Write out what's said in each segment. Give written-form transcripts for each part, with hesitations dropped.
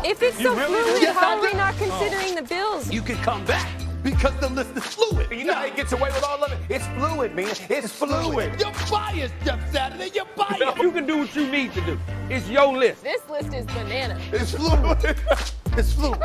If it's so really fluid, Yes, how I are we do. not considering the Bills? You can come back because the list is fluid. You know how he gets away with all of it? It's fluid, man. It's fluid. You're biased, Jeff Saturday. You're biased. You can do what you need to do. It's your list. This list is bananas. It's fluid. It's fluid.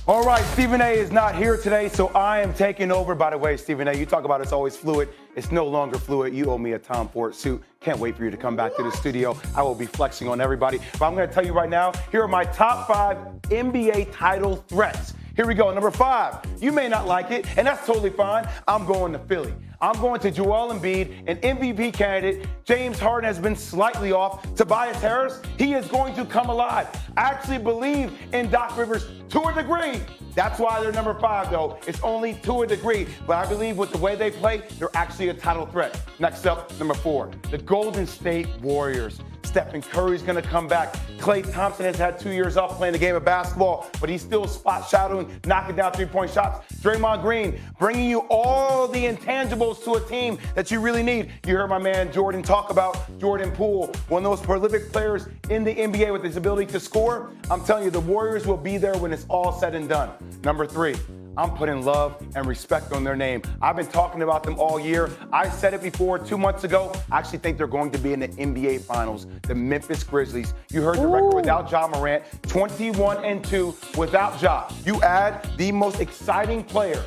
All right, Stephen A is not here today, so I am taking over. By the way, Stephen A, you talk about it's always fluid. It's no longer fluid. You owe me a Tom Ford suit. Can't wait for you to come back to the studio. I will be flexing on everybody. But I'm going to tell you right now, here are my top 5 NBA title threats. Here we go. Number 5. You may not like it, and that's totally fine. I'm going to Philly. I'm going to Joel Embiid, an MVP candidate. James Harden has been slightly off. Tobias Harris, he is going to come alive. I actually believe in Doc Rivers to a degree. That's why they're number 5, though. It's only to a degree. But I believe with the way they play, they're actually a title threat. Next up, number 4, the Golden State Warriors. Stephen Curry's going to come back. Klay Thompson has had 2 years off playing the game of basketball, but he's still spot shadowing, knocking down three-point shots. Draymond Green bringing you all the intangibles to a team that you really need. You heard my man Jordan talk about Jordan Poole, one of those prolific players in the NBA with his ability to score. I'm telling you, the Warriors will be there when it's all said and done. Number 3. I'm putting love and respect on their name. I've been talking about them all year. I said it before 2 months ago. I actually think they're going to be in the NBA Finals, the Memphis Grizzlies. You heard the record without Ja Morant, 21-2 without Ja. You add the most exciting player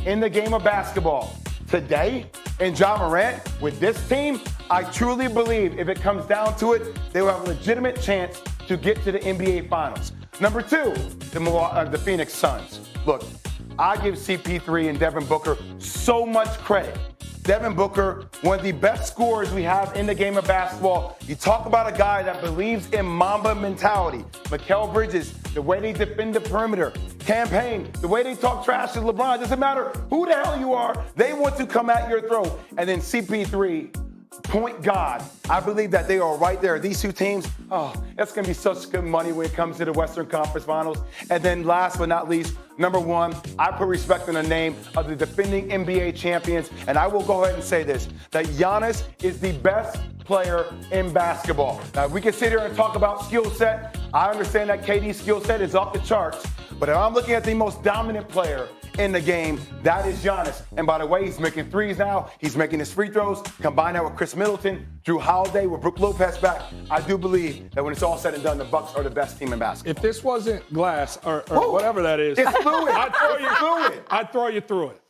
in the game of basketball today and Ja Morant with this team. I truly believe if it comes down to it, they will have a legitimate chance to get to the NBA Finals. Number 2, the Phoenix Suns. Look, I give CP3 and Devin Booker so much credit. Devin Booker, one of the best scorers we have in the game of basketball. You talk about a guy that believes in Mamba mentality. Mikal Bridges, the way they defend the perimeter. Campaign, the way they talk trash to LeBron. Doesn't matter who the hell you are, they want to come at your throat. And then CP3, point God. I believe that they are right there. These two teams, that's going to be such good money when it comes to the Western Conference Finals. And then last but not least, number 1, I put respect on the name of the defending NBA champions. And I will go ahead and say this, that Giannis is the best player in basketball. Now, we can sit here and talk about skill set. I understand that KD's skill set is off the charts. But if I'm looking at the most dominant player in the game, that is Giannis. And by the way, he's making threes now. He's making his free throws. Combine that with Chris Middleton, Drew Holiday, with Brook Lopez back. I do believe that when it's all said and done, the Bucks are the best team in basketball. If this wasn't glass or whatever that is, It's fluid. I'd throw you through it.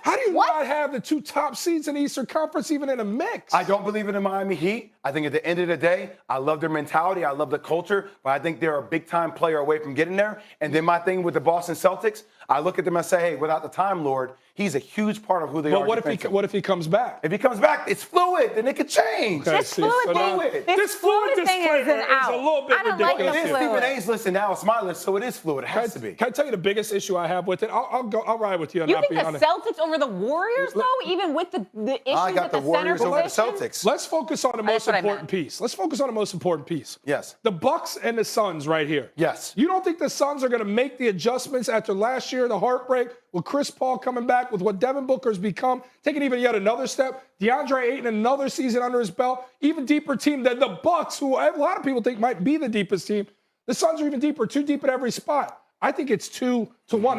How do you not have the 2 top seeds in the Eastern Conference even in a mix? I don't believe in the Miami Heat. I think at the end of the day, I love their mentality. I love the culture, but I think they're a big-time player away from getting there. And then my thing with the Boston Celtics, I look at them and say, hey, without the Time Lord, he's a huge part of who they are. But what if he comes back? If he comes back, it's fluid. Then it could change. Okay, This fluid thing, this fluid thing is an disclaimer out. is a little bit I don't like ridiculous. the It is fluid. Stephen A's list, and now it's my list, so it is fluid. It has to be. Can I tell you the biggest issue I have with it? I'll ride with you on You not think being the on it. Celtics over the Warriors, though, even with the issues I got with the the center Warriors over the position? Celtics. Let's focus on the most what I important meant. piece. Let's focus on the most important piece. Yes. The Bucks and the Suns right here. Yes. You don't think the Suns are going to make the adjustments after last year, the heartbreak, with Chris Paul coming back, with what Devin Booker's become, taking even yet another step, DeAndre Ayton another season under his belt, even deeper team than the Bucks, who a lot of people think might be the deepest team. The Suns are even deeper, 2 deep at every spot. I think it's 2-1.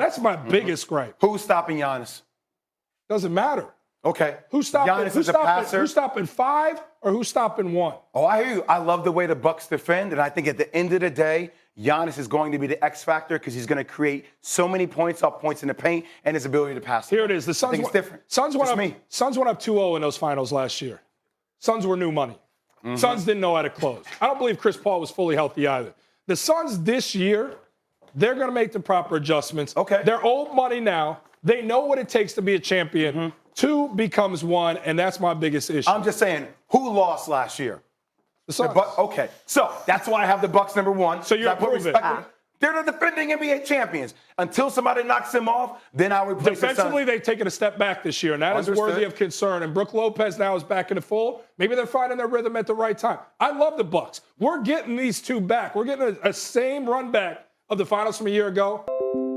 That's my biggest gripe. Who's stopping Giannis? Doesn't matter. Okay. Who's stopping? Giannis is a passer. Who's stopping 5 or who's stopping 1? Oh, I hear you. I love the way the Bucks defend, and I think at the end of the day, Giannis is going to be the X factor because he's going to create so many points off points in the paint and his ability to pass. Here it is. The Suns. I think it's different. Suns went Just up. me. Suns went up 2-0 in those finals last year. Suns were new money. Suns didn't know how to close. I don't believe Chris Paul was fully healthy either. The Suns this year, they're going to make the proper adjustments. Okay. They're old money now. They know what it takes to be a champion. 2 becomes 1, and that's my biggest issue. I'm just saying, who lost last year? The Suns. Okay, so that's why I have the Bucks number 1. So you're I put approving. respect on- They're the defending NBA champions. Until somebody knocks them off, then I would place the Defensively, Suns. they've taken a step back this year, and that is Understood. worthy of concern. And Brook Lopez now is back in the fold. Maybe they're finding their rhythm at the right time. I love the Bucks. We're getting these 2 back. We're getting a same run back of the finals from a year ago.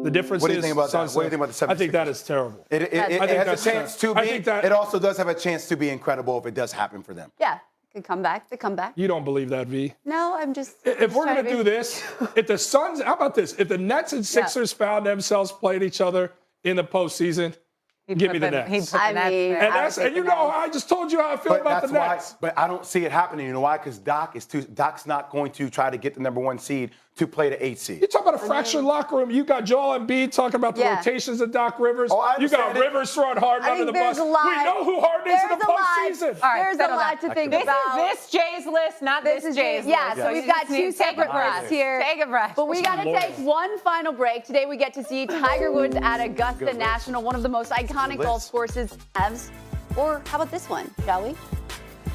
The difference What do you is think about that? Suns. What do you think about the I think 76ers? that is terrible. It I think has that's a chance to be. I think that- It also does have a chance to be incredible if it does happen for them. Yeah, Good comeback. The comeback. You don't believe that, V. No, I'm just. If we're trying going to do this, if the Suns, how about this? If the Nets and Sixers found themselves playing each other in the postseason, give me the Nets. I mean, And you know, I just told you how I feel about the Nets. But I don't see it happening. You know why? Because Doc's not going to try to get the number 1 seed to play the 8 seed. You talk about a fractured locker room. You got Joel Embiid talking about the Yeah. rotations of Doc Rivers. Oh, I You got understand it. Rivers throwing Harden I under think the bus. there's a lot. We know who Harden is in the There's a lot. postseason. All right, There's a settle lot down. to think This about. is this Jay's list, not this Jay's Yeah, list. so you we've got just need 2 to take a separate breath. lists here. Take a breath. But we got to Lord. take one final break. Today we get to see Tiger Woods at Augusta list. National, one of the most iconic list. golf courses. Or how about this one, shall we?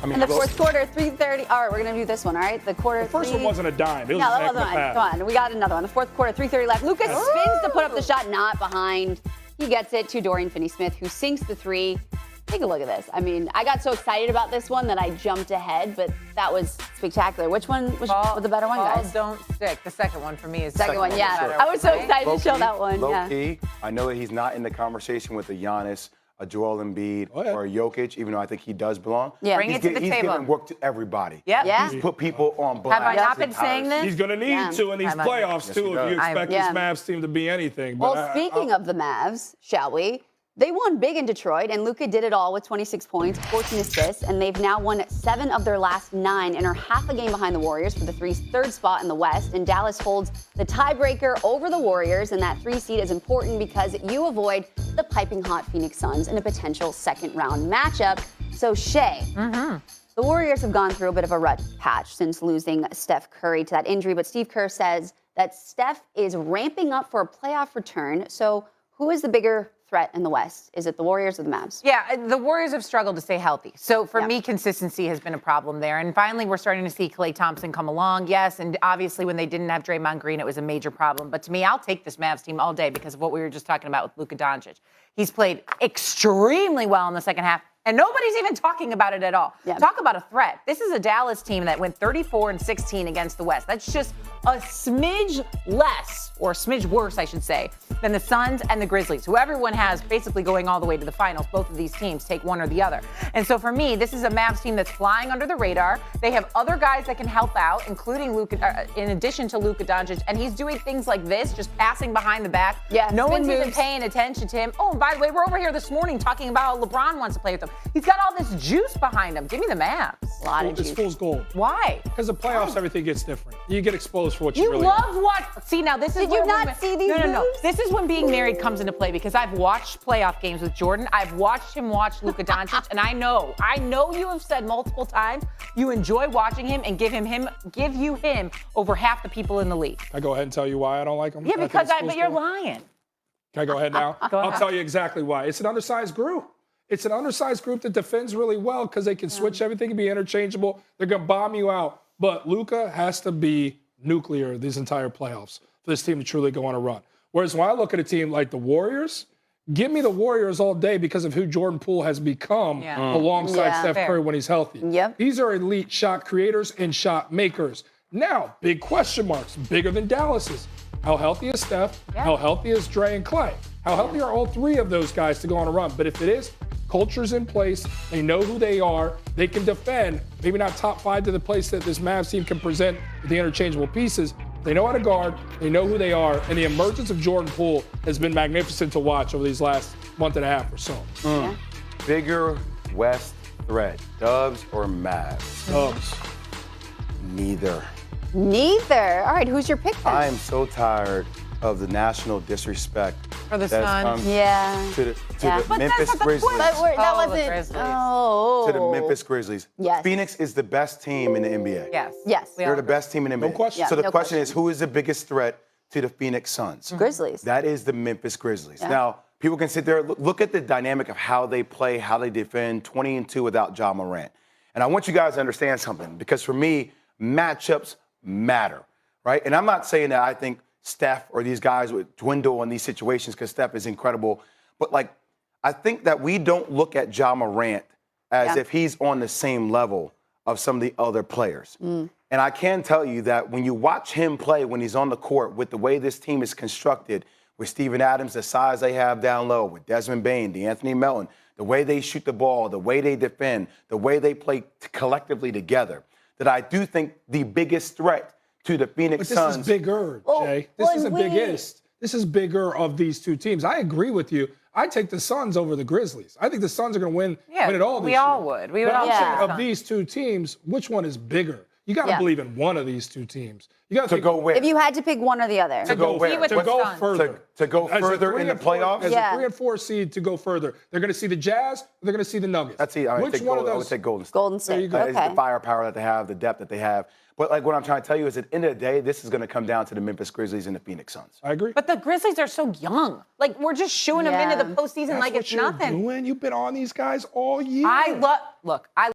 I mean, In the go- fourth quarter, 3:30. All right, we're going to do this one, all right? The quarter. The first one wasn't a dime. It was No, a that heck of a wasn't one. pass. Come on, we got another one. The fourth quarter, 3:30 left. Lucas spins to put up the shot, not behind. He gets it to Dorian Finney-Smith, who sinks the 3. Take a look at this. I mean, I got so excited about this one that I jumped ahead, but that was spectacular. Which one was the better one, Balls guys? don't stick. The second one for me is Second one, yeah. better, I was so right? excited to show that one. Low Yeah. key, I know that he's not in the conversation with a Giannis, a Joel Embiid, Oh, yeah. or a Jokic, even though I think he does belong. Yeah. Bring it to the he's table. giving work to everybody. Yep. Yeah. He's put people on blast. Have I not his been saying entire this? He's going to need Yeah. to in these I'm on- playoffs, Yes, too, he if does. you expect Yeah. this Mavs team to be anything. But Well, speaking of the Mavs, shall we? They won big in Detroit, and Luka did it all with 26 points, 14 assists, and they've now won 7 of their last 9 and are half a game behind the Warriors for the third spot in the West. And Dallas holds the tiebreaker over the Warriors, and that 3 seed is important because you avoid the piping hot Phoenix Suns in a potential second-round matchup. So, Shay, the Warriors have gone through a bit of a rut patch since losing Steph Curry to that injury, but Steve Kerr says that Steph is ramping up for a playoff return. So, who is the bigger threat in the West? Is it the Warriors or the Mavs? Yeah, the Warriors have struggled to stay healthy. So for me, consistency has been a problem there. And finally, we're starting to see Klay Thompson come along. Yes, and obviously when they didn't have Draymond Green, it was a major problem. But to me, I'll take this Mavs team all day because of what we were just talking about with Luka Doncic. He's played extremely well in the second half. And nobody's even talking about it at all. Yeah. Talk about a threat. This is a Dallas team that went 34-16 against the West. That's just a smidge less, or a smidge worse, I should say, than the Suns and the Grizzlies, who everyone has basically going all the way to the finals. Both of these teams take one or the other. And so for me, this is a Mavs team that's flying under the radar. They have other guys that can help out, including Luka, in addition to Luka Doncic. And he's doing things like this, just passing behind the back. Yeah, No spin one's even moves. paying attention to him. Oh, and by the way, we're over here this morning talking about how LeBron wants to play with him. He's got all this juice behind him. Give me the Mavs. A lot of It's juice. fool's gold. Why? Because the playoffs, everything gets different. You get exposed for what you You really love are. what? See, now this is Did where you not see these No. moves? This is when being married comes into play because I've watched playoff games with Jordan. I've watched him watch Luka Doncic, and I know you have said multiple times you enjoy watching him and give you him over half the people in the league. Can I go ahead and tell you why I don't like him? Yeah, I think because it's but fool's you're gold? lying. Can I go ahead now? Go I'll ahead. tell you exactly why. It's an undersized group. It's an undersized group that defends really well because they can switch everything and be interchangeable. They're going to bomb you out. But Luka has to be nuclear these entire playoffs for this team to truly go on a run. Whereas when I look at a team like the Warriors, give me the Warriors all day because of who Jordan Poole has become alongside Yeah. Steph Fair. Curry when he's healthy. Yep. These are elite shot creators and shot makers. Now, big question marks, bigger than Dallas's. How healthy is Steph? Yeah. How healthy is Dre and Clay? How healthy are all 3 of those guys to go on a run? But if it is, culture's in place. They know who they are. They can defend. Maybe not top 5 to the place that this Mavs team can present with the interchangeable pieces. They know how to guard. They know who they are. And the emergence of Jordan Poole has been magnificent to watch over these last month and a half or so. Bigger West threat, Dubs or Mavs? Dubs. Neither. Neither. All right, who's your pick then? I am so tired of the national disrespect For the that's Suns. come Yeah. to the Yeah. But Memphis Grizzlies. But that Oh, the wasn't. Grizzlies. Oh. To the Memphis Grizzlies. Yes. Phoenix is the best team in the NBA. Yes. Yes. We They're all the agree. best team in the NBA. No question. Yeah, So the no question question. is, who is the biggest threat to the Phoenix Suns? Grizzlies. That is the Memphis Grizzlies. Yeah. Now, people can sit there, look at the dynamic of how they play, how they defend, 20-2 without Ja Morant. And I want you guys to understand something, because for me, matchups matter, right? And I'm not saying that I think Steph or these guys would dwindle in these situations because Steph is incredible. But, like, I think that we don't look at Ja Morant as Yeah. if he's on the same level of some of the other players. And I can tell you that when you watch him play, when he's on the court, with the way this team is constructed, with Steven Adams, the size they have down low, with Desmond Bane, DeAnthony Melton, the way they shoot the ball, the way they defend, the way they play collectively together, that I do think the biggest threat to the Phoenix But this Suns. is bigger, Jay. This is the biggest. This is bigger of these two teams. I agree with you. I take the Suns over the Grizzlies. I think the Suns are going to win it all this we year. all would. We would But all I'm take saying the of Suns. these two teams, which one is bigger? You got to Yeah. believe in one of these two teams. You got to go where? If you had to pick one or the other. To go where? with To the go Suns. further. To go As a further 3 in the and 4 playoffs? As Yeah. a 3 and 4 seed to go further. They're going to see the Jazz, or they're going to see the Nuggets. That's it. I would Which take one of Golden, I would those? take Golden State. Golden State. you go. It's Okay. the firepower that they have, the depth that they have. But like what I'm trying to tell you is at the end of the day, this is going to come down to the Memphis Grizzlies and the Phoenix Suns. I agree. But the Grizzlies are so young. Like, we're just shooing them Yeah. into the postseason That's like what it's you're nothing. doing. You've been on these guys all year. I